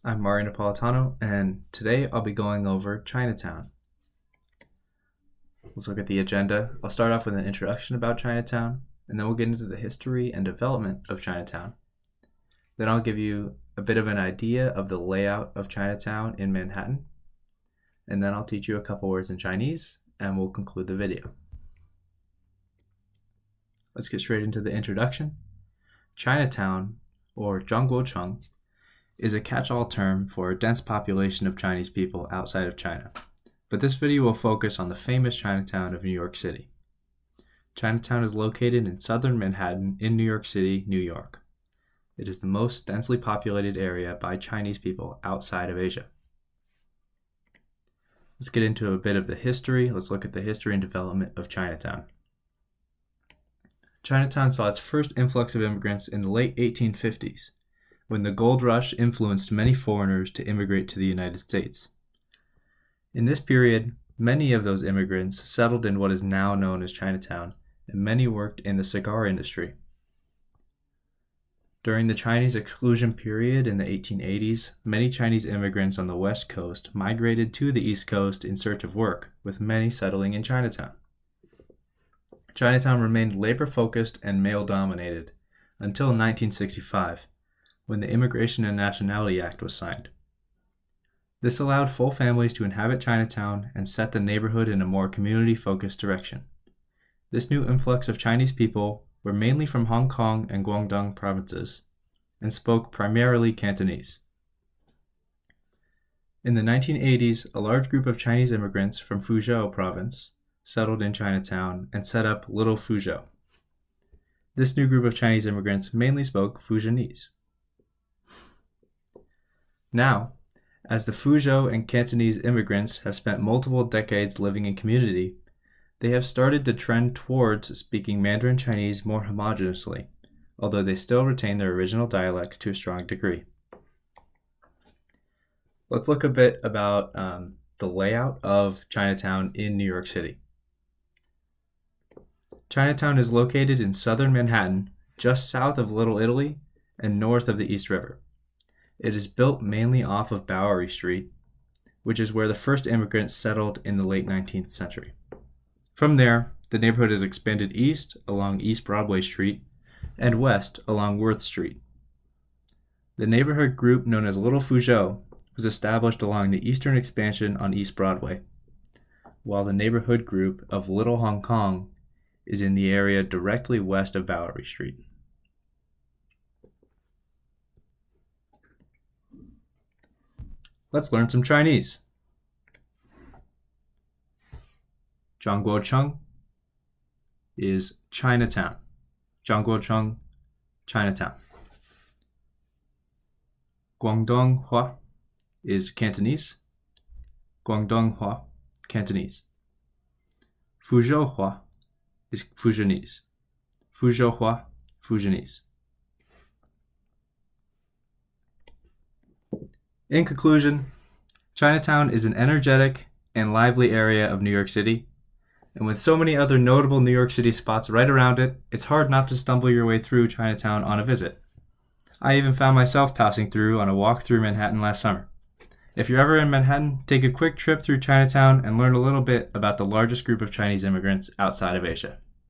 I'm Mario Napolitano, and today I'll be going over Chinatown. Let's look at the agenda. I'll start off with an introduction about Chinatown, and then we'll get into the history and development of Chinatown. Then I'll give you a bit of an idea of the layout of Chinatown in Manhattan, and then I'll teach you a couple words in Chinese, and we'll conclude the video. Let's get straight into the introduction. Chinatown, or Zhangguocheng, is a catch-all term for a dense population of Chinese people outside of China, but this video will focus on the famous Chinatown of New York City. Chinatown is located in southern Manhattan in New York City, New York. It is the most densely populated area by Chinese people outside of Asia. Let's get into a bit of the history. Let's look at the history and development of Chinatown. Chinatown saw its first influx of immigrants in the late 1850s, when the gold rush influenced many foreigners to immigrate to the United States. In this period, many of those immigrants settled in what is now known as Chinatown, and many worked in the cigar industry. During the Chinese exclusion period in the 1880s, many Chinese immigrants on the West Coast migrated to the East Coast in search of work, with many settling in Chinatown. Chinatown remained labor-focused and male-dominated until 1965, when the Immigration and Nationality Act was signed. This allowed full families to inhabit Chinatown and set the neighborhood in a more community-focused direction. This new influx of Chinese people were mainly from Hong Kong and Guangdong provinces and spoke primarily Cantonese. In the 1980s, a large group of Chinese immigrants from Fuzhou province settled in Chinatown and set up Little Fuzhou. This new group of Chinese immigrants mainly spoke Fujianese. Now, as the Fuzhou and Cantonese immigrants have spent multiple decades living in community, they have started to trend towards speaking Mandarin Chinese more homogeneously, although they still retain their original dialects to a strong degree. Let's look a bit about the layout of Chinatown in New York City. Chinatown is located in southern Manhattan, just south of Little Italy and north of the East River. It is built mainly off of Bowery Street, which is where the first immigrants settled in the late 19th century. From there, the neighborhood is expanded east along East Broadway Street and west along Worth Street. The neighborhood group known as Little Fuzhou was established along the eastern expansion on East Broadway, while the neighborhood group of Little Hong Kong is in the area directly west of Bowery Street. Let's learn some Chinese. Zhangguocheng is Chinatown. Zhangguocheng, Chinatown. Guangdonghua is Cantonese. Guangdonghua, Cantonese. Fuzhouhua is Fujianese. Fuzhouhua, Fujianese. In conclusion, Chinatown is an energetic and lively area of New York City, and with so many other notable New York City spots right around it, it's hard not to stumble your way through Chinatown on a visit. I even found myself passing through on a walk through Manhattan last summer. If you're ever in Manhattan, take a quick trip through Chinatown and learn a little bit about the largest group of Chinese immigrants outside of Asia.